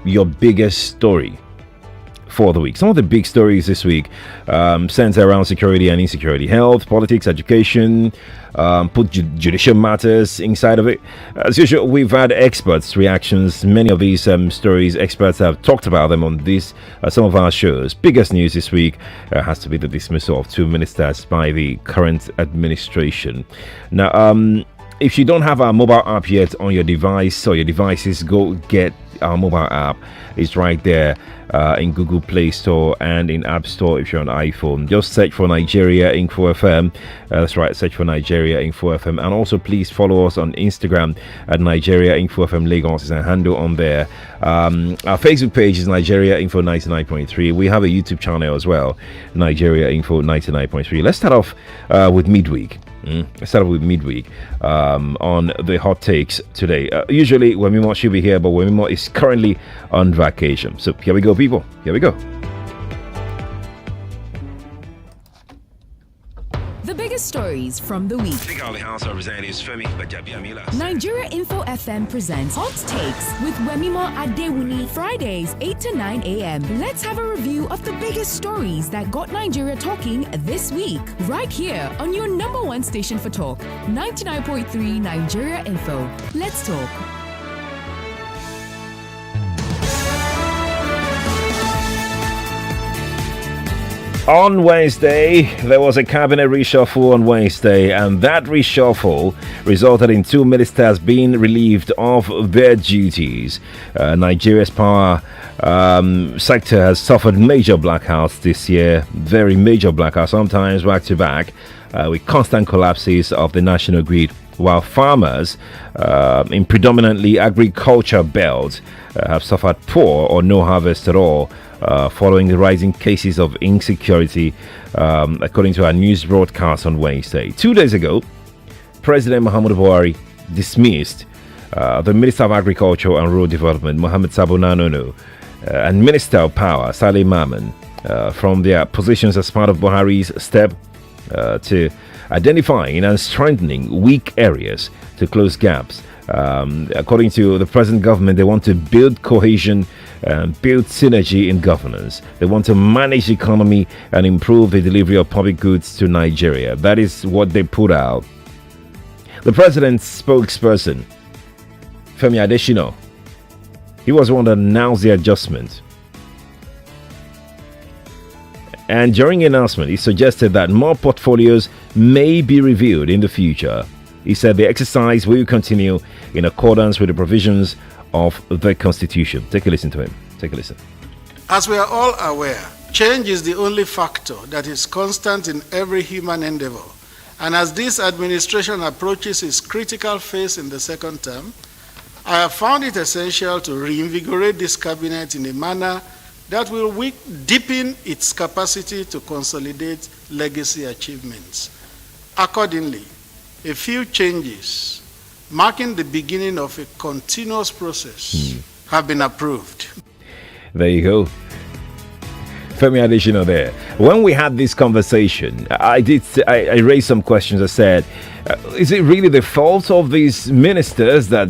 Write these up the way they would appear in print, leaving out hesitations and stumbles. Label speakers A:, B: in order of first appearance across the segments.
A: your biggest story for the week. Some of the big stories this week center around security and insecurity, health, politics, education, put judicial matters inside of it. As usual, we've had experts' reactions. Many of these stories, experts have talked about them on this some of our shows. Biggest news this week has to be the dismissal of 2 ministers by the current administration. Now, if you don't have our mobile app yet on your device or your devices, go get our mobile app. It's right there in Google Play Store and in App Store if you're on iPhone. Just search for Nigeria Info FM. That's right, search for Nigeria Info FM. And also please follow us on Instagram at Nigeria Info FM Lagos is a handle on there. Our Facebook page is Nigeria Info 99.3. We have a YouTube channel as well, Nigeria Info 99.3. Let's start off with midweek. Let's start with midweek on the hot takes today. Usually Wemimo should be here, but Wemimo is currently on vacation. So here we go, people. Here we go.
B: The biggest stories from the week.
A: Speaker of the House of Representatives, Femi Bajabiamila.
B: Nigeria Info FM presents Hot Takes with Wemimo Adewuni, Fridays 8 to 9 a.m. Let's have a review of the biggest stories that got Nigeria talking this week. Right here on your number one station for talk, 99.3 Nigeria Info. Let's talk.
A: On Wednesday, there was a cabinet reshuffle on Wednesday, and that reshuffle resulted in 2 ministers being relieved of their duties. Nigeria's power sector has suffered major blackouts this year, very major blackouts, sometimes back to back, with constant collapses of the national grid, while farmers in predominantly agriculture belts have suffered poor or no harvest at all. Following the rising cases of insecurity, according to our news broadcast on Wednesday. 2 days ago, President Muhammadu Buhari dismissed the Minister of Agriculture and Rural Development, Mohammed Sabo Nanono, and Minister of Power, Saleh Maman, from their positions as part of Buhari's step to identifying and strengthening weak areas to close gaps. According to the present government, they want to build cohesion and build synergy in governance. They want to manage the economy and improve the delivery of public goods to Nigeria. That is what they put out. The president's spokesperson, Femi Adesina, he was the one that announced the adjustment. And during the announcement, he suggested that more portfolios may be reviewed in the future. He said the exercise will continue in accordance with the provisions of the Constitution. Take a listen to him. Take a listen.
C: As we are all aware, change is the only factor that is constant in every human endeavor. And as this administration approaches its critical phase in the second term, I have found it essential to reinvigorate this cabinet in a manner that will deepen its capacity to consolidate legacy achievements. Accordingly, a few changes marking the beginning of a continuous process have been approved.
A: There you go. Femi Adesina there. When we had this conversation, I raised some questions. I said, is it really the fault of these ministers that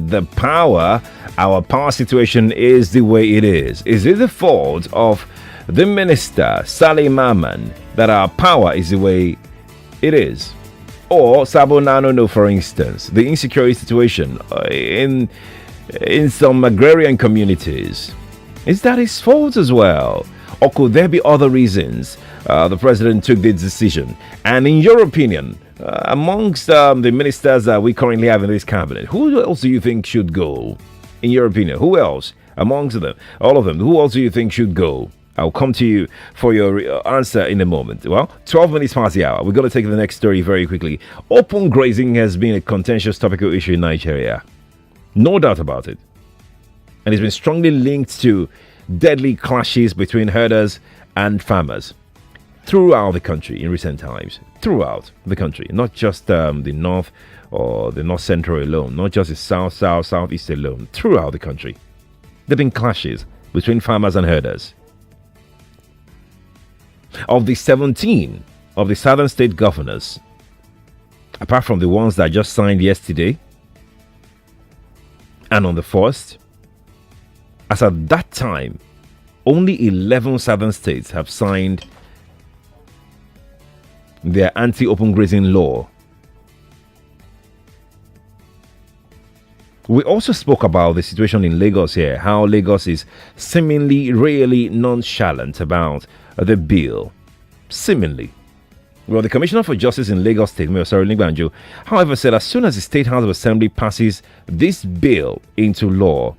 A: our power situation is the way it is? Is it the fault of the minister, Saleh Maman, that our power is the way it is? Or Sabo Nanono, for instance, the insecurity situation in some agrarian communities, is that his fault as well? Or could there be other reasons the president took this decision? And in your opinion, amongst the ministers that we currently have in this cabinet, who else do you think should go? In your opinion, who else amongst them, all of them, who else do you think should go? I'll come to you for your answer in a moment. Well, 12 minutes past the hour. We're going to take the next story very quickly. Open grazing has been a contentious topical issue in Nigeria. No doubt about it. And it's been strongly linked to deadly clashes between herders and farmers throughout the country in recent times. Throughout the country. Not just the north or the north central alone. Not just the southeast alone. Throughout the country. There have been clashes between farmers and herders. Of the 17 of the southern state governors, apart from the ones that just signed yesterday, and on the 1st, As at that time, only 11 southern states have signed their anti-open grazing law. We also spoke about the situation in Lagos here, how Lagos is seemingly really nonchalant about the bill. Seemingly. Well, the Commissioner for Justice in Lagos State, Mayor Banjo, however, said as soon as the State House of Assembly passes this bill into law,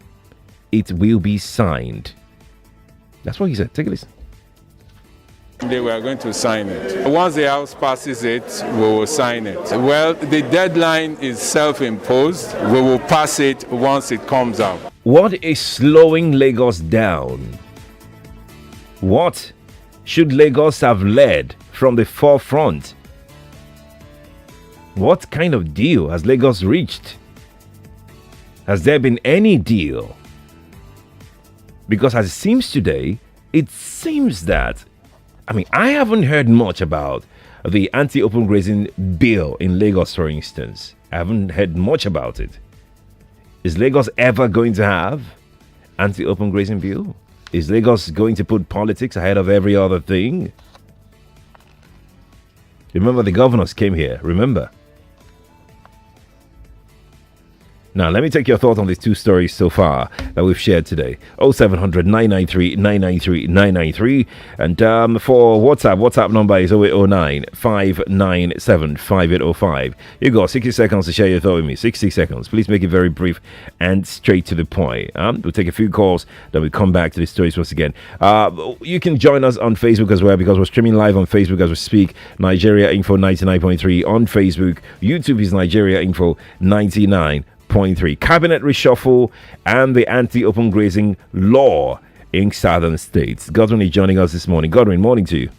A: it will be signed. That's what he said. Take a listen.
D: They were going to sign it. Once the House passes it, we will sign it. Well, the deadline is self-imposed. We will pass it once it comes out.
A: What is slowing Lagos down? What should Lagos have led from the forefront? What kind of deal has Lagos reached? Has there been any deal? Because as it seems today, it seems that, I haven't heard much about the anti-open grazing bill in Lagos, for instance. I haven't heard much about it. Is Lagos ever going to have anti-open grazing bill? Is Lagos going to put politics ahead of every other thing? Remember, the governors came here. Remember. Now, let me take your thoughts on these two stories so far that we've shared today. 0700 993 993 993. And for WhatsApp number is 0809 597 5805. You got 60 seconds to share your thought with me. 60 seconds. Please make it very brief and straight to the point. We'll take a few calls, then we'll come back to the stories once again. You can join us on Facebook as well, because we're streaming live on Facebook as we speak. Nigeria Info 99.3 on Facebook. YouTube is Nigeria Info 99.3. Cabinet reshuffle and the anti-open grazing law in southern states. Godwin is joining us this morning. Godwin, morning to you.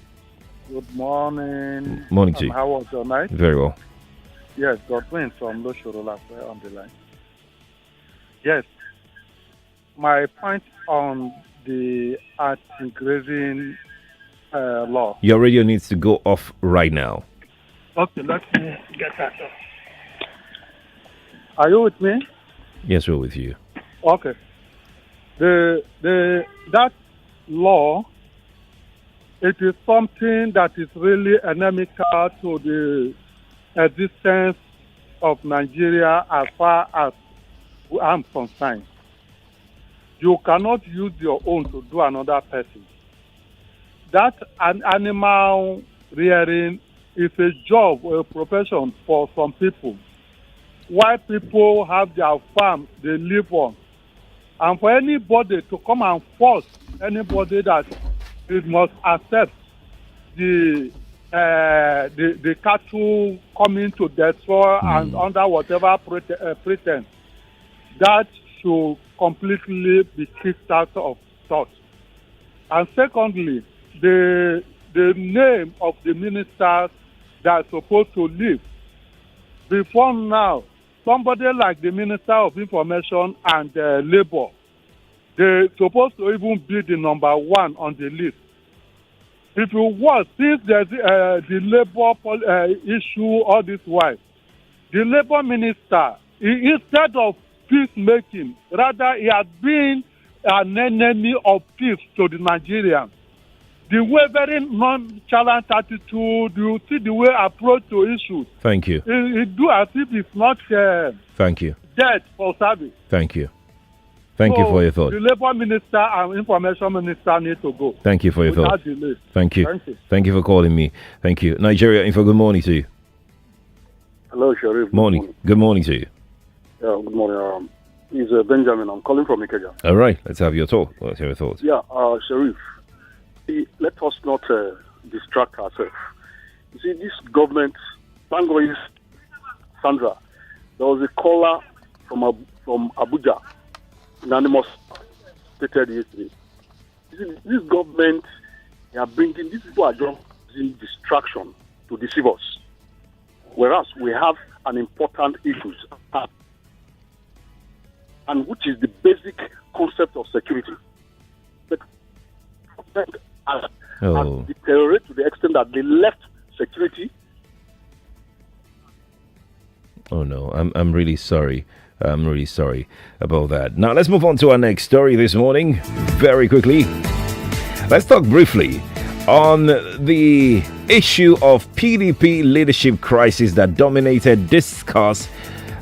E: Good morning.
A: Morning to you.
E: How was your night?
A: Very well.
E: Yes, Godwin from Loshorola on the line. Yes, my point on the anti-grazing law.
A: Your radio needs to go off right now.
E: Okay, let me get that off. Are you with me?
A: Yes, we're with you.
E: Okay. That law, it is something that is really inimical to the existence of Nigeria as far as I'm concerned. You cannot use your own to do another person. That an animal rearing is a job or a profession for some people. Why people have their farm they live on. And for anybody to come and force anybody that it must accept the cattle coming to destroy and under whatever pretense, that should completely be kicked out of thought. And secondly, the name of the ministers that are supposed to leave. Before now, somebody like the Minister of Information and Labor, they're supposed to even be the number one on the list. If you was, since there's the labor issue all this while, the Labor Minister, instead of peacemaking, rather he has been an enemy of peace to the Nigerians. The way very nonchalant attitude, you see the way approach to issues.
A: Thank you.
E: It do as if it's not
A: Thank you.
E: dead for service.
A: Thank you. Thank you for your thought.
E: The Labour Minister and Information Minister need to go.
A: Thank you for your thought.
E: Delay.
A: Thank you.
E: Thank you.
A: Thank you for calling me. Thank you. Nigeria Info, good morning to you.
F: Hello, Sharif.
A: Morning. Good morning to you.
F: Yeah, good morning. It's Benjamin. I'm calling from Ikeja.
A: All right. Let's have your talk. Let's hear your thoughts.
F: Yeah, Sharif. Let us not distract ourselves. You see, this government, Bangois, Sandra, there was a caller from Abuja, anonymous, stated yesterday. You see, this government, they are bringing, these people are just using distraction to deceive us. Whereas we have an important issue, and which is the basic concept of security. But has deteriorated to the extent that they left security.
A: Oh no, I'm really sorry. I'm really sorry about that. Now, let's move on to our next story this morning. Very quickly, let's talk briefly on the issue of PDP leadership crisis that dominated discourse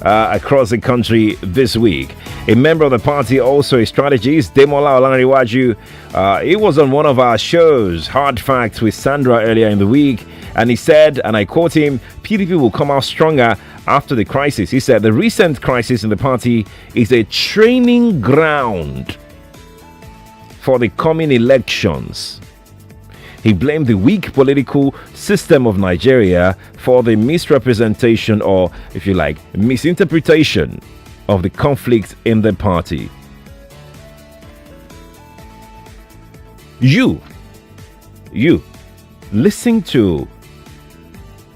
A: across the country this week. A member of the party, also a strategist, Demola Olanrewaju, he was on one of our shows, Hard Facts with Sandra, earlier in the week, and he said, and I quote him, PDP will come out stronger after the crisis. He said the recent crisis in the party is a training ground for the coming elections. He blamed the weak political system of Nigeria for the misrepresentation, or, if you like, misinterpretation of the conflict in the party. You listen to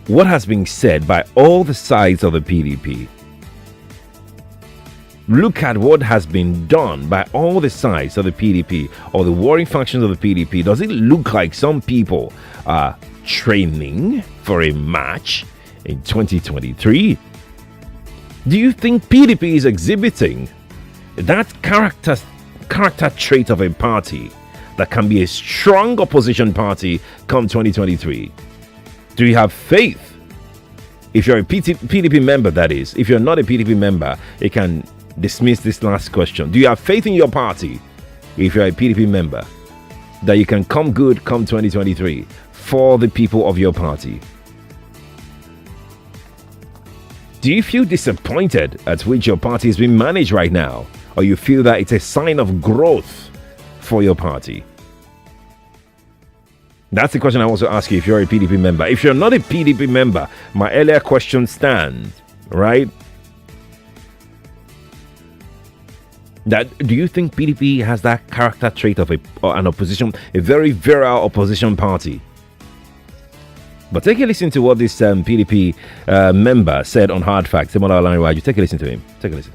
A: what has been said by all the sides of the PDP. Look at what has been done by all the sides of the PDP or the warring factions of the PDP. Does it look like some people are training for a match in 2023? Do you think PDP is exhibiting that character trait of a party that can be a strong opposition party come 2023? Do you have faith? If you're a PDP member, that is. If you're not a PDP member, you can dismiss this last question. Do you have faith in your party, if you're a PDP member, that you can come good come 2023 for the people of your party? Do you feel disappointed at which your party is being managed right now, or you feel that it's a sign of growth for your party? That's the question I want to ask you if you're a PDP member. If you're not a PDP member, my earlier question stands, right? That, do you think PDP has that character trait of an opposition, a very virile opposition party? But take a listen to what this PDP member said on Hard Facts. Take a listen to him. Take a listen.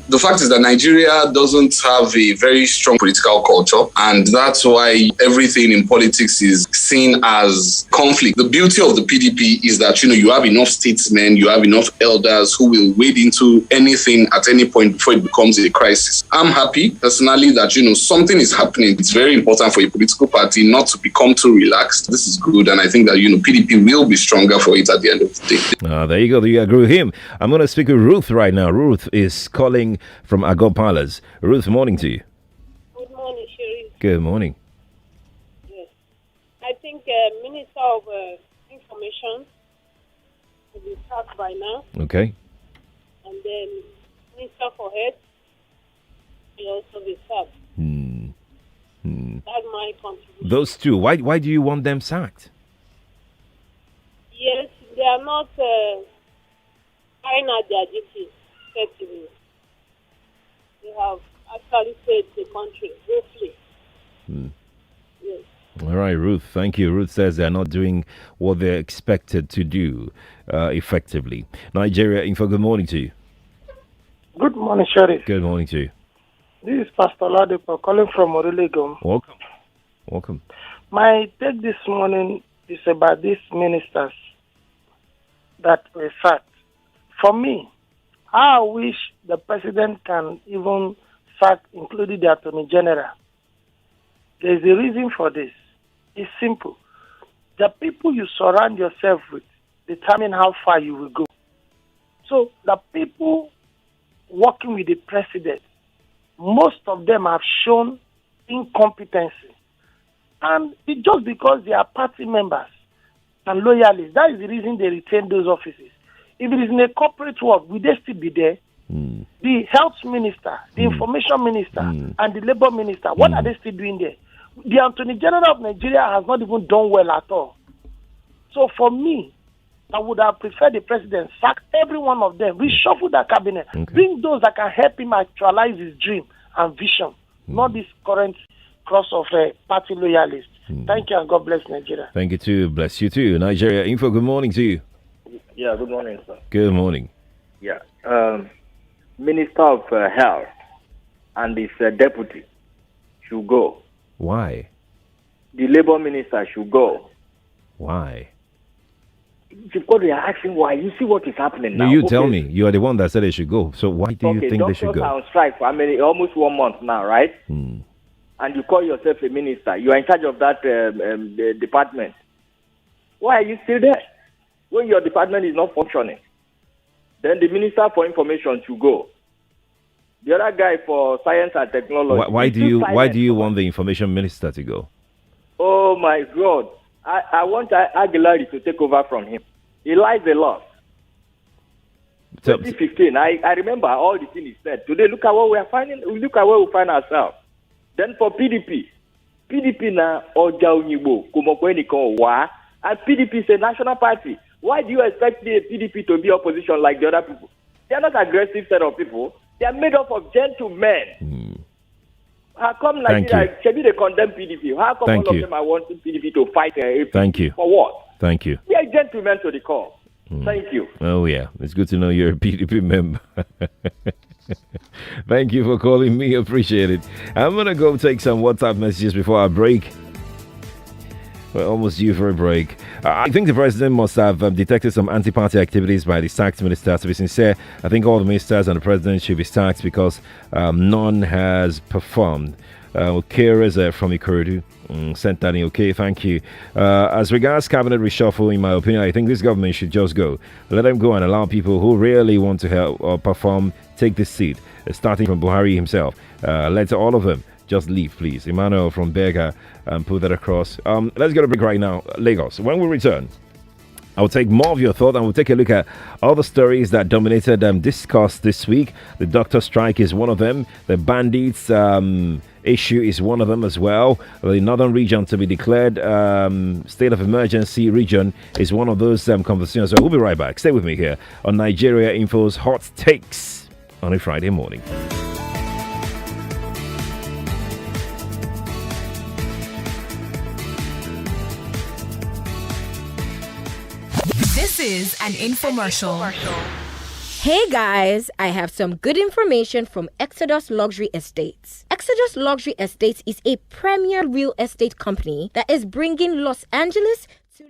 G: The fact is that Nigeria doesn't have a very strong political culture, and that's why everything in politics is seen as conflict. The beauty of the PDP is that, you have enough statesmen, you have enough elders who will wade into anything at any point before it becomes a crisis. I'm happy personally that, something is happening. It's very important for a political party not to become too relaxed. This is good, and I think that, PDP will be stronger for it at the end of the day.
A: There you go. Do you agree with him? I'm going to speak with Ruth right now. Ruth is calling from Agor Palace. Ruth, morning to you.
H: Good morning, Sherry.
A: Good morning.
H: Yes. I think Minister of Information will be sacked by now.
A: Okay.
H: And then Minister for Health will also be sacked. That's my contribution.
A: Those two, why do you want them sacked?
H: Yes, they are not carrying out their duties effectively. They have actually saved the country briefly. Yes.
A: All right, Ruth. Thank you. Ruth says they're not doing what they're expected to do effectively. Nigeria Info, good morning to you.
I: Good morning, Sheriff.
A: Good morning to you.
I: This is Pastor Ladepo calling from Orelegum.
A: Welcome.
I: My take this morning is about these ministers that were sacked. For me, I wish the president can even sack, including the Attorney General. There is a reason for this. It's simple. The people you surround yourself with determine how far you will go. So the people working with the president, most of them have shown incompetency. And it's just because they are party members and loyalists. That is the reason they retain those offices. If it is in a corporate work, will they still be there? The health minister, the information minister, and the labor minister, what are they still doing there? The Attorney General of Nigeria has not even done well at all. So for me, I would have preferred the president sack every one of them, reshuffle the cabinet, bring those that can help him actualize his dream and vision, not this current cross of party loyalists. Thank you, and God bless Nigeria.
A: Thank you too. Bless you too. Nigeria Info, good morning to you.
J: Yeah, good morning, sir.
A: Good morning.
J: Yeah. Minister of Health and his deputy should go.
A: Why?
J: The Labour Minister should go.
A: Why?
J: Quadry are asking why. You see what is happening
A: No,
J: now.
A: you tell me. You are the one that said they should go. So why do you think they
J: doctors
A: should
J: are
A: go?
J: on strike for almost 1 month now, right? And you call yourself a minister. You are in charge of that the department. Why are you still there? When your department is not functioning, then the minister for information should go. The other guy for science and technology.
A: Why do you want the information minister to go?
J: Oh my God! I want Aguilari to take over from him. He lies a lot. 2015, I remember all the things he said. Today, look at what we are finding. Look at where we find ourselves. Then for PDP na Oja Unibo, Kumokweniko Wa, and PDP is a national party. Why do you expect the PDP to be opposition like the other people? They are not aggressive set of people. They are made up of gentlemen. How come Nigeria, they condemn PDP? How come all of them are wanting PDP to fight
A: Thank you.
J: For what?
A: Thank you.
J: They are gentlemen to the call. Thank you.
A: Oh, yeah. It's good to know you're a PDP member. Thank you for calling me. Appreciate it. I'm going to go take some WhatsApp messages before I break. We're almost due for a break. I think the president must have detected some anti-party activities by the sacked ministers. To be sincere, I think all the ministers and the president should be sacked because none has performed. Reza from Ikorodu sent that in. Okay, thank you. As regards cabinet reshuffle, in my opinion, I think this government should just go. Let them go and allow people who really want to help or perform take this seat, starting from Buhari himself. Let all of them just leave, please. Emmanuel from Berger, put that across. Let's get a break right now. Lagos. When we return, I'll take more of your thought and we'll take a look at all the stories that dominated discourse this week. The doctor strike is one of them. The bandits issue is one of them as well. The northern region to be declared state of emergency region is one of those conversations. So we'll be right back. Stay with me here on Nigeria Info's Hot Takes on a Friday morning.
B: This is an infomercial.
K: Hey guys, I have some good information from Exodus Luxury Estates. Exodus Luxury Estates is a premier real estate company that is bringing Los Angeles to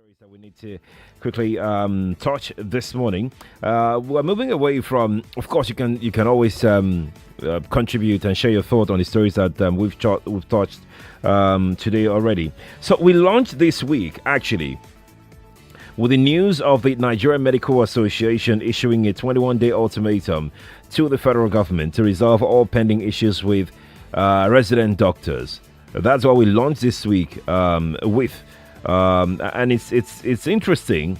A: That we need to quickly touch this morning. We're moving away from, of course, you can always contribute and share your thought on the stories that we've touched today already. So we launched this week actually with the news of the Nigerian Medical Association issuing a 21-day ultimatum to the federal government to resolve all pending issues with resident doctors. That's what we launched this week with. And it's interesting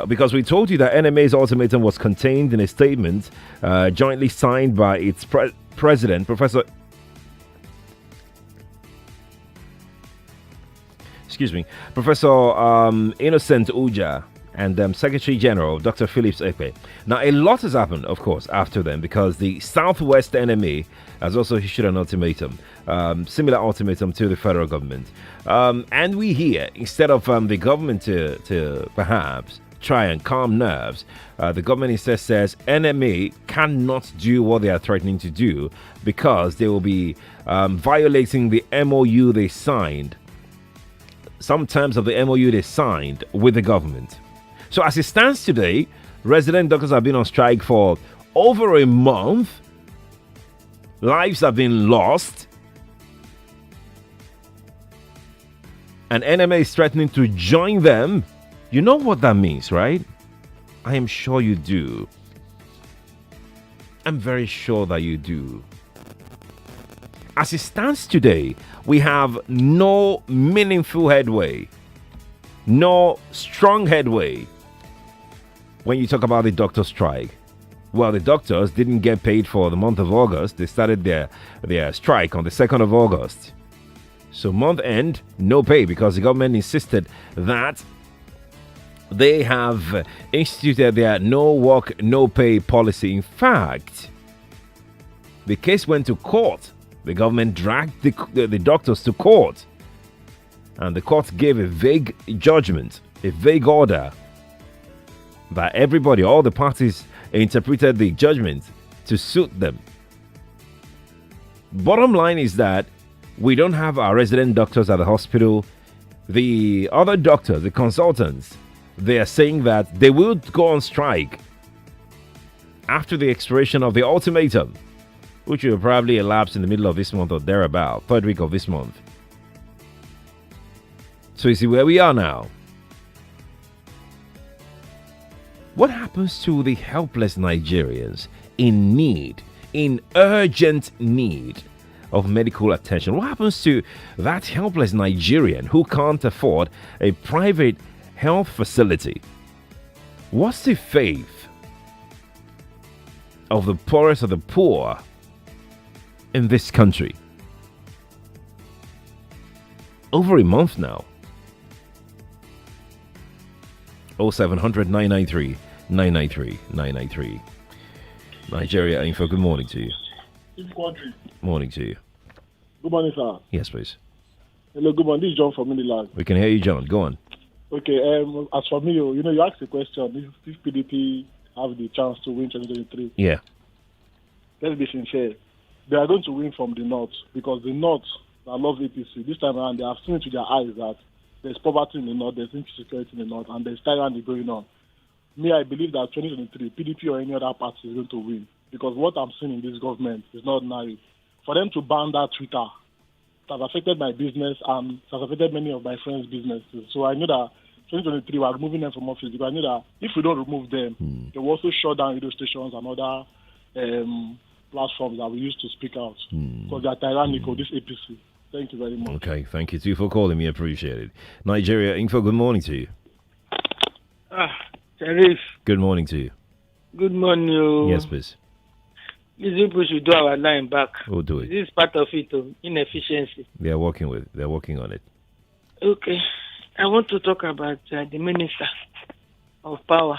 A: because we told you that NMA's ultimatum was contained in a statement jointly signed by its president, Professor Innocent Uja, and Secretary General Dr. Phillips Ekpe. Now, a lot has happened, of course, after them because the Southwest NMA has also issued an ultimatum, similar ultimatum to the federal government. And we hear, instead of the government to perhaps try and calm nerves, the government instead says NMA cannot do what they are threatening to do because they will be violating the MOU they signed, some terms of the MOU they signed with the government. So as it stands today, resident doctors have been on strike for over a month. Lives have been lost. And NMA is threatening to join them. You know what that means, right? I am sure you do. I'm very sure that you do. As it stands today, we have no meaningful headway, no strong headway when you talk about the doctor strike. Well, the doctors didn't get paid for the month of August. They started their strike on the 2nd of August. So month end, no pay because the government insisted that they have instituted their no work, no pay policy. In fact, the case went to court. The government dragged the doctors to court. And the court gave a vague judgment, a vague order that everybody, all the parties interpreted the judgment to suit them. Bottom line is that we don't have our resident doctors at the hospital. The other doctors, the consultants, they are saying that they will go on strike after the expiration of the ultimatum, which will probably elapse in the middle of this month or thereabout, third week of this month. So you see where we are now. What happens to the helpless Nigerians in need, in urgent need of medical attention? What happens to that helpless Nigerian who can't afford a private health facility? What's the faith of the poorest of the poor in this country? Over a month now. 0700 993 993 993. Nigeria Info, good morning to you.
L: It's Quadry.
A: Morning to you.
L: Good morning, sir.
A: Yes, please.
L: Hello, good morning. This is John from Miniland.
A: We can hear you, John. Go on.
L: Okay, as for me, you asked the question, if PDP have the chance to win 2023.
A: Yeah.
L: Let's be sincere. They are going to win from the North because the North, that love APC, this time around, they have seen to their eyes that there's poverty in the North, there's insecurity in the North, and there's tyranny going on. Me, I believe that 2023, PDP or any other party is going to win because what I'm seeing in this government is not nice. For them to ban that Twitter, it has affected my business and it has affected many of my friends' businesses. So I know that 2023, we are removing them from office because I know that if we don't remove them, they will also shut down radio stations and other platforms that we use to speak out because they are tyrannical, this APC. Thank you very much.
A: Okay, thank you too for calling me. Appreciate it. Nigeria Info, good morning to you.
I: Sheriff.
A: Good morning to you.
I: Good morning.
A: Yes, please.
I: These people should do our line back.
A: We'll do it.
I: This is part of it, inefficiency.
A: They're working on it.
I: Okay. I want to talk about the Minister of Power.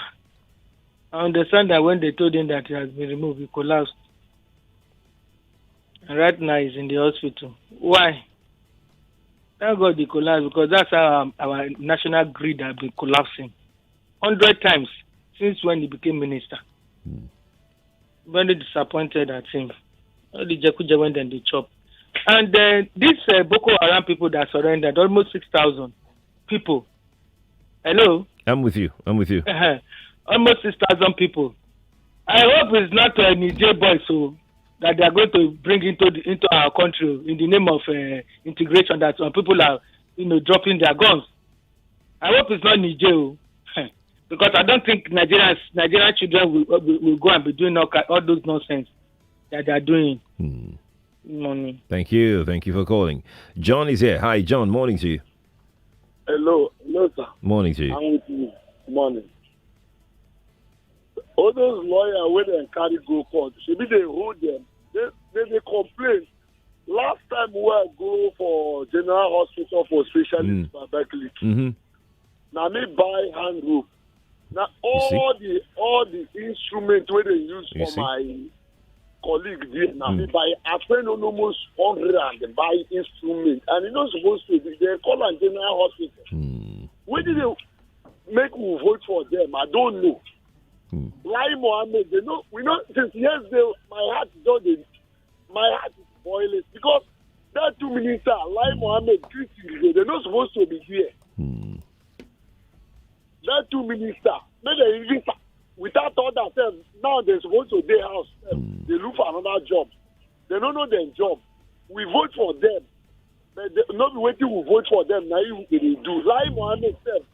I: I understand that when they told him that he has been removed, he collapsed. And right now he's in the hospital. Why? Thank God he collapsed because that's how our national grid has been collapsing 100 times since when he became minister. Very disappointed at him. All the Jakuja went and the chop. And these Boko Haram people that surrendered, almost 6,000 people, Hello?
A: I'm with you.
I: Almost 6,000 people. I hope it's not a Niger boy, so that they are going to bring into our country in the name of integration, that some people are, dropping their guns. I hope it's not Niger, because I don't think Nigerian children will go and be doing all those nonsense that they are doing. Morning.
A: Thank you for calling. John is here. Hi, John. Morning to you.
F: Hello, sir.
A: Morning to you.
F: I'm with you. Morning. All those lawyers when they carry go court, maybe they hold them. They complain. Last time we go for General Hospital for specialists tuberculosis. Now me buy hand rope. Now all the instruments where they use for my colleague there. Now me buy. I spend almost 100 and buy instrument, and it's not supposed to be. They call on General Hospital. Where did they make me vote for them? I don't know. Lai Mohammed, we know since yesterday my heart is boiling because that 2 ministers, Lai Mohammed, they're not supposed to be here. That 2 ministers, maybe without all that, now they're supposed to their house. They look for another job. They don't know their job. We vote for them. But not be waiting we vote for them. Now you they do. Lai Mohammed said,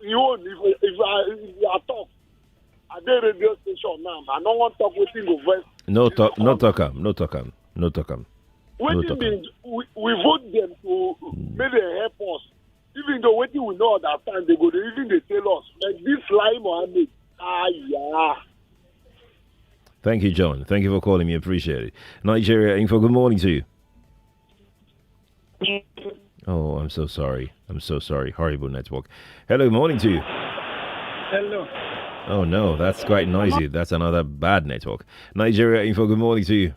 F: if you talk. At the radio station now, I don't want to talk with you.
A: No talk.
F: We vote them to make them help us. Even though what we know at that time, they go to even they tell us like this lie Mohammed.
A: Thank you, John. Thank you for calling me. Appreciate it. Nigeria Info, good morning to you. Oh, I'm so sorry. Horrible network. Hello, morning to you.
M: Hello.
A: Oh no, that's quite noisy. That's another bad network. Nigeria Info, good morning to you.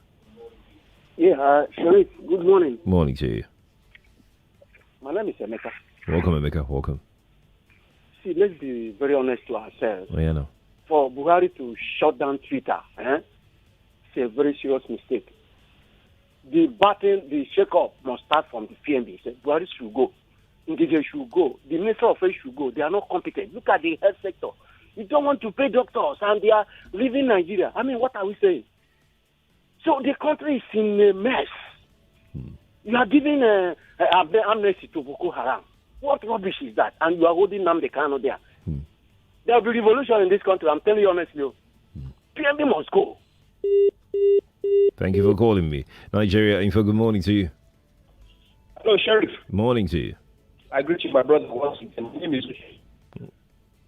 M: Yeah, Sharif, good morning.
A: Morning to you.
M: My name is Emeka.
A: Welcome, Emeka. Welcome.
M: See, let's be very honest to ourselves.
A: Oh, yeah, no.
M: For Buhari to shut down Twitter, it's a very serious mistake. The battle, the shake-up must start from the PMB. Buhari should go. Ngige should go. The Minister of Health should go. They are not competent. Look at the health sector. You don't want to pay doctors, and they are leaving Nigeria. I mean, what are we saying? So the country is in a mess. You are giving amnesty to Boko Haram. What rubbish is that? And you are holding Nnamdi Kanu there. There will be revolution in this country. I'm telling you honestly. PMB must go.
A: Thank you for calling me. Nigeria Info, good morning to you.
N: Hello, Sheriff.
A: Morning to you.
N: I greet you, my brother. Washington. My name is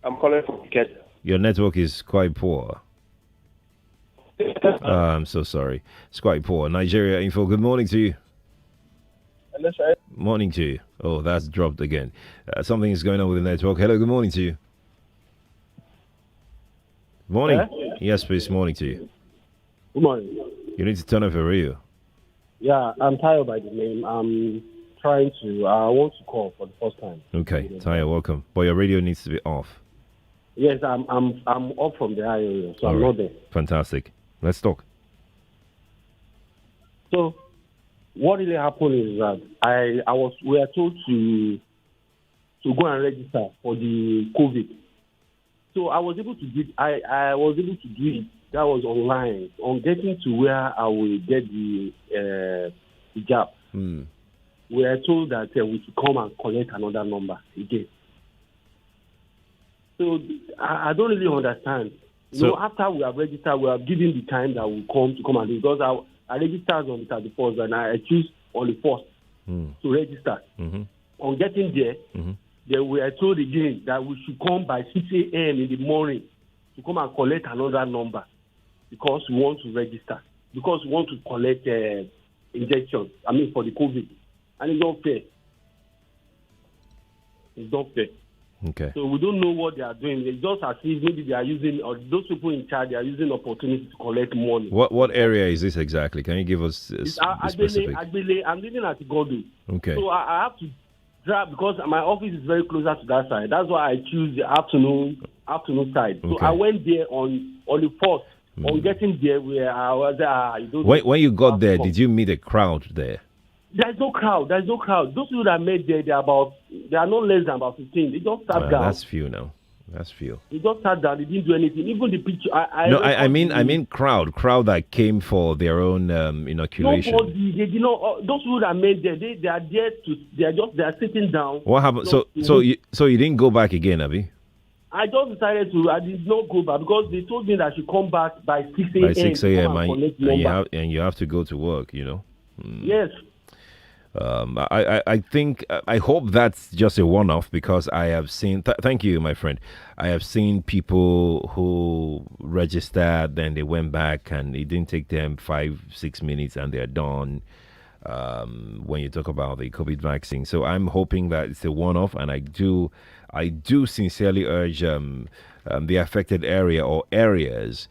N: I'm calling from Kenya.
A: Your network is quite poor. I'm so sorry. It's quite poor. Nigeria Info, good morning to you.
N: Hello, sir.
A: Morning to you. Oh, that's dropped again. Something is going on with the network. Hello, good morning to you. Morning. Yes, please. Morning to you.
O: Good morning.
A: You need to turn off your radio.
O: Yeah, I'm tired by the name. I'm trying to. I want to call for the first time.
A: Okay, Taya, welcome. But your radio needs to be off.
O: Yes, I'm up from the area, so
A: All
O: I'm
A: right.
O: not there.
A: Fantastic. Let's talk.
O: So, what really happened is that we were told to go and register for the COVID. So I was able to do. I was able to do it. That was online. On getting to where I will get the jab, we were told that we should come and collect another number again. So I don't really understand. So after we have registered, we have given the time that we come and do, because I registered on the 31st and I choose on the 1st to register. On getting there, then we are told again that we should come by 6 a.m. in the morning to come and collect another number because we want to register, because we want to collect injections, for the COVID. And it's not fair. It's not fair.
A: Okay.
O: So we don't know what they are doing. It's just as if maybe they are using, or those people in charge, they are using opportunity to collect money.
A: What area is this exactly? Can you give us specific?
O: I'm living at Quadry.
A: Okay.
O: So I have to drive because my office is very closer to that side. That's why I choose the afternoon side. So I went there on the 4th. On getting there, where I was
A: when you got there, did you meet a crowd there?
O: There's no crowd. Those people that made there, they are not less than about 15. They just sat down.
A: That's few now. That's few.
O: They just sat down. They didn't do anything. Even the picture.
A: I mean crowd that came for their own inoculation.
O: Nobody. They, those people that made there, they are there to. They are sitting down.
A: What happened? So you didn't go back again, Abi?
O: I just decided to. I did not go back because they told me that I should come back by 6 a.m.
A: By 6 a.m. and you have to go to work.
O: Yes.
A: I think I hope that's just a one-off because I have seen. Thank you, my friend. I have seen people who registered, then they went back, and it didn't take them 5-6 minutes, and they're done. When you talk about the COVID vaccine, so I'm hoping that it's a one-off, and I do sincerely urge the affected area or areas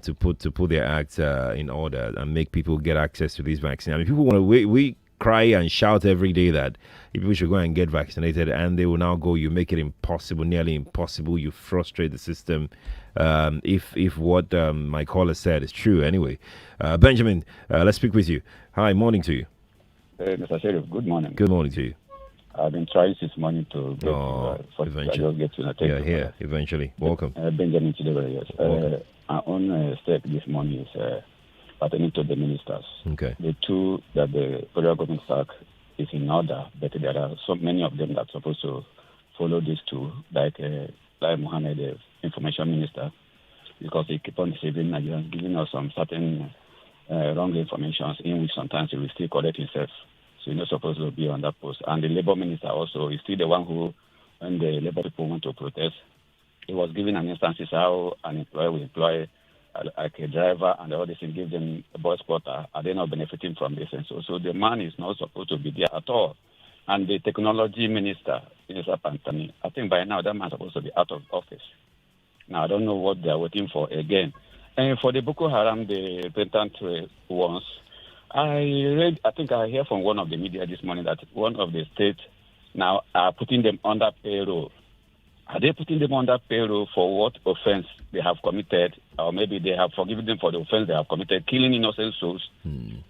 A: to put their act in order and make people get access to this vaccine. I mean, people want to we cry and shout every day that people should go and get vaccinated, and they will now go. You make it impossible, nearly impossible. You frustrate the system. If what my caller said is true, anyway. Benjamin, let's speak with you. Hi, morning to you.
P: Mr. Sheriff, good morning.
A: Good morning to you.
P: I've been trying since morning to get
A: eventually. Eventually. Welcome.
P: Benjamin Chidebere, yes. Our own step this morning is pertaining to the ministers.
A: Okay.
P: The two that the federal government sack is in order, but there are so many of them that are supposed to follow these two, like Mohammed, the information minister, because he keep on deceiving Nigerians, giving us some certain wrong information in which sometimes he will still correct himself. So he's not supposed to be on that post. And the labor minister also is still the one who, when the labor people want to protest, he was giving an instances how an employer will employ like a driver and all this and give them a boy spotter. Are they not benefiting from this? And so the man is not supposed to be there at all. And the technology minister, Minister Pantani, I think by now that man is supposed to be out of office. Now, I don't know what they are waiting for again. And for the Boko Haram, the repentant ones, I think I hear from one of the media this morning that one of the states now are putting them under payroll. Are they putting them under payroll for what offense they have committed? Or maybe they have forgiven them for the offense they have committed, killing innocent souls,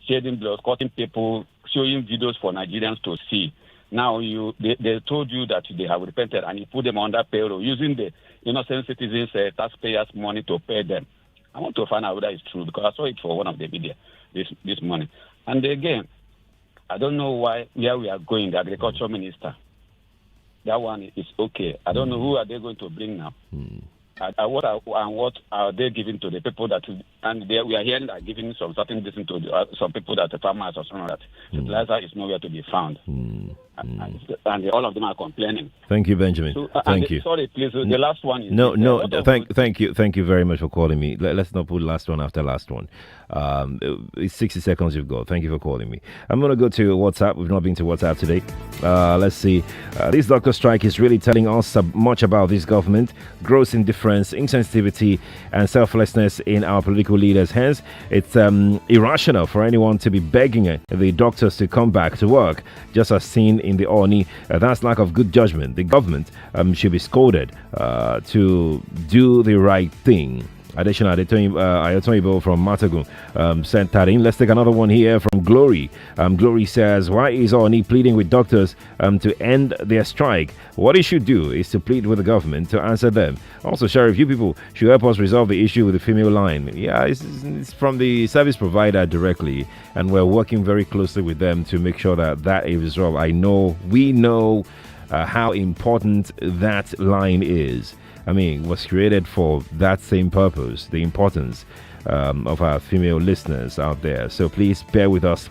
P: shedding blood, cutting people, showing videos for Nigerians to see. Now they told you that they have repented and you put them under payroll using the innocent citizens' taxpayers' money to pay them. I want to find out whether it's true because I saw it for one of the media this morning. And again, I don't know where we are going, the agriculture minister. That one is okay. I don't know who are they going to bring now. What are they giving to the people that, and we are hearing that giving some certain distance to some people that the farmers or something that fertilizer is nowhere to be found. And all of them are complaining.
A: Thank you, Benjamin. So, thank you.
P: Sorry, please. The last one is
A: Thank you very much for calling me. Let's not put last one after last one. It's 60 seconds you've got. Thank you for calling me. I'm going to go to WhatsApp. We've not been to WhatsApp today. Let's see. This doctor strike is really telling us much about this government. Gross indifference, insensitivity, and selflessness in our political leaders. Hence, it's irrational for anyone to be begging the doctors to come back to work, just as seen in the Oni. That's lack of good judgment. The government should be scolded to do the right thing. Additional Ayatomibo from Matagun sent that in. Let's take another one here from Glory. Glory says, why is Oni pleading with doctors to end their strike? What he should do is to plead with the government to answer them. Also, Sheriff, you people should help us resolve the issue with the female line. Yeah, it's from the service provider directly, and we're working very closely with them to make sure that is resolved. We know how important that line is. I mean, was created for that same purpose, the importance of our female listeners out there. So please bear with us.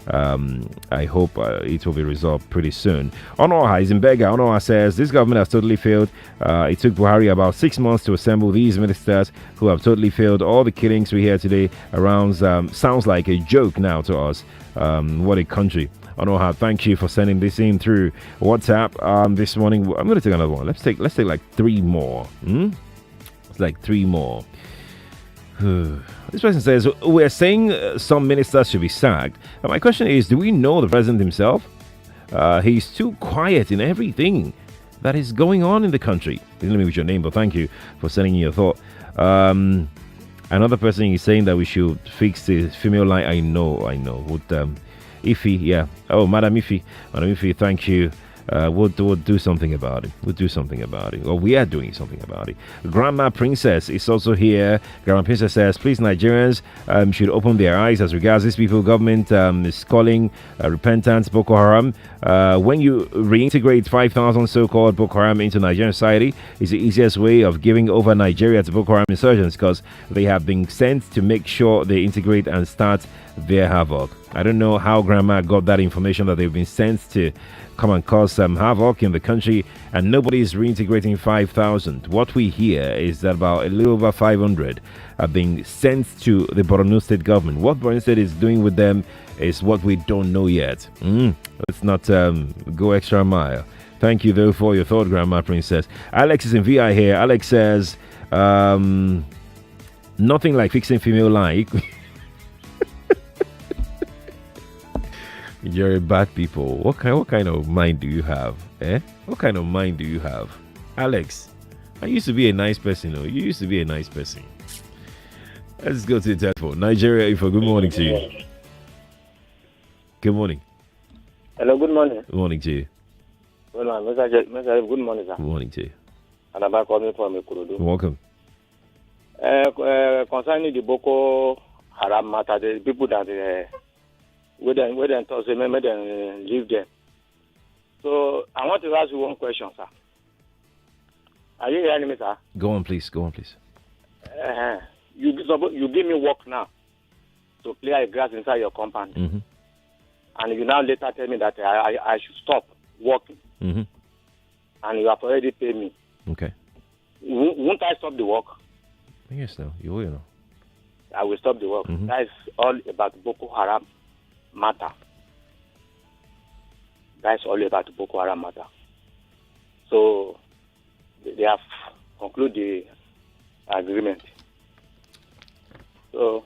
A: I hope it will be resolved pretty soon. Onoha is in Bega. Onoha says, this government has totally failed. It took Buhari about 6 months to assemble these ministers who have totally failed. All the killings we hear today around sounds like a joke now to us. What a country. Onoha, thank you for sending this in through WhatsApp this morning. I'm going to take another one. Let's take like 3 more. It's like 3 more. This person says, we're saying some ministers should be sacked. My question is, do we know the president himself? He's too quiet in everything that is going on in the country. Let me read your name, but thank you for sending in your thought. Another person is saying that we should fix the female line. I know. With Ify, yeah. Oh, Madam Ify, thank you. We'll do something about it. Or we are doing something about it. Grandma Princess is also here. Grandma Princess says, please, Nigerians should open their eyes as regards these people. Government is calling repentance Boko Haram. When you reintegrate 5,000 so-called Boko Haram into Nigerian society, is the easiest way of giving over Nigeria to Boko Haram insurgents, because they have been sent to make sure they integrate and start their havoc. I don't know how Grandma got that information that they've been sent to come and cause some havoc in the country, and nobody is reintegrating 5,000. What we hear is that about a little over 500 are being sent to the Borno State government. What Borno State is doing with them is what we don't know yet. Let's not go extra mile. Thank you, though, for your thought, Grandma Princess. Alex is in VI here. Alex says, nothing like fixing female like. You're bad people. What kind of mind do you have? What kind of mind do you have? Alex, I used to be a nice person. You used to be a nice person. Let's go to the telephone. Nigeria, good morning to you. Good morning.
Q: Hello, good morning.
A: Good morning to you.
Q: Good morning, sir. Good
A: morning to you.
Q: And I'm calling from Ikurudu.
A: Welcome.
Q: Concerning the Boko Haram matter, the people that we then toss them, made them leave them. So I want to ask you one question, sir. Are you hearing me, sir?
A: Go on, please.
Q: You give me work now to clear grass inside your compound, and you now later tell me that I should stop working, and you have already paid me.
A: Okay.
Q: Won't I stop the work?
A: Yes, no, you will.
Q: I will stop the work. That is all about Boko Haram matter. That's all about Boko Haram matter. So they have concluded the agreement. So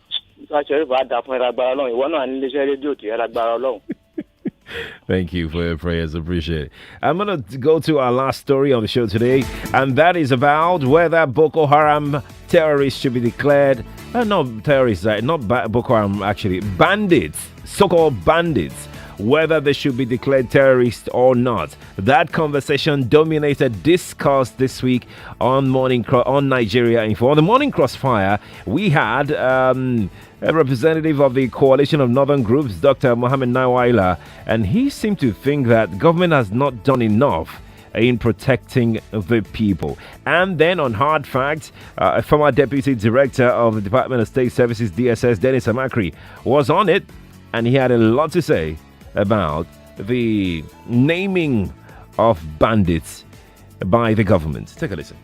A: thank you for your prayers. Appreciate it. I'm going to go to our last story on the show today, and that is about whether Boko Haram terrorists should be declared. Not terrorists, not Boko Haram, actually. Bandits, so-called bandits. Whether they should be declared terrorists or not. That conversation dominated discourse this week on Nigeria Info. On the Morning Crossfire, we had a representative of the Coalition of Northern Groups, Dr. Mohammed Nawaila, and he seemed to think that government has not done enough in protecting the people. And then on Hard Facts, a former Deputy Director of the Department of State Services, DSS, Dennis Amakri, was on it, and he had a lot to say about the naming of bandits by the government. Take a listen.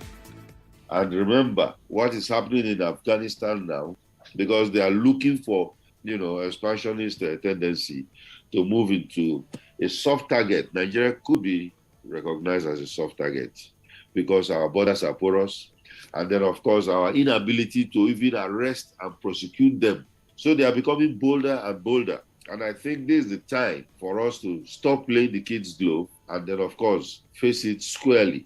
R: And remember what is happening in Afghanistan now, because they are looking for, expansionist tendency to move into a soft target. Nigeria could be recognized as a soft target because our borders are porous, and then, of course, our inability to even arrest and prosecute them. So they are becoming bolder and bolder. And I think this is the time for us to stop playing the kids' glove and then, of course, face it squarely.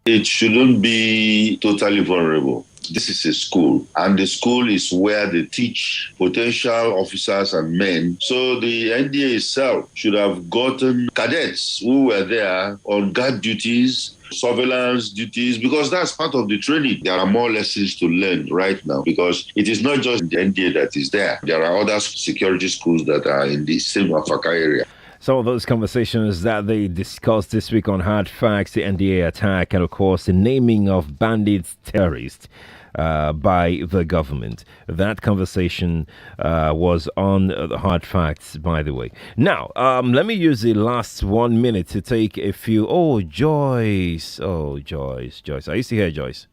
R: It shouldn't be totally vulnerable. This is a school, and the school is where they teach potential officers and men. So the NDA itself should have gotten cadets who were there on guard duties, surveillance duties, because that's part of the training. There are more lessons to learn right now, because it is not just the NDA that is there. There are other security schools that are in the same Afaka area.
A: Some of those conversations that they discussed this week on Hard Facts, the NDA attack, and of course the naming of bandits terrorists by the government. That conversation was on the Hard Facts, by the way. Now, let me use the last 1 minute to take a few. Oh, Joyce. Oh, Joyce. Are you still here, Joyce?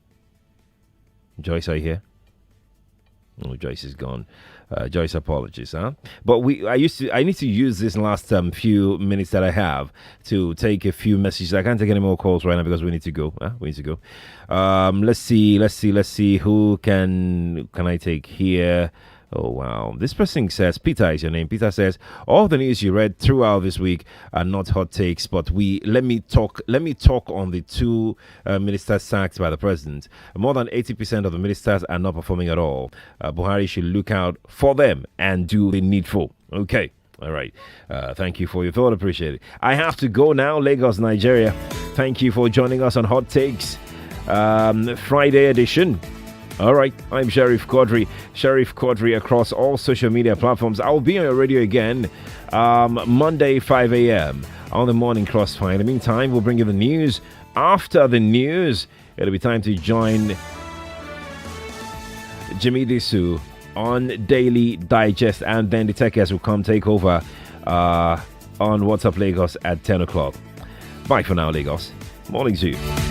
A: Joyce, are you here? Oh, Joyce is gone. Joyce, apologies, huh? But I need to use this last few minutes that I have to take a few messages. I can't take any more calls right now because we need to go. We need to go. Let's see. Who can I take here? Oh, wow. This person says, Peter is your name. Peter says, all the news you read throughout this week are not hot takes, but let me talk on the two ministers sacked by the president. More than 80% of the ministers are not performing at all. Buhari should look out for them and do the needful. Okay. All right. Thank you for your thought. Appreciate it. I have to go now. Lagos, Nigeria. Thank you for joining us on Hot Takes Friday edition. All right, I'm Sheriff Quadry. Sheriff Quadry across all social media platforms. I'll be on your radio again Monday, 5 a.m. on the Morning Crossfire. In the meantime, we'll bring you the news. After the news, it'll be time to join Jimmy Disu on Daily Digest, and then the techers will come take over on WhatsApp Lagos at 10 o'clock. Bye for now, Lagos. Morning to you.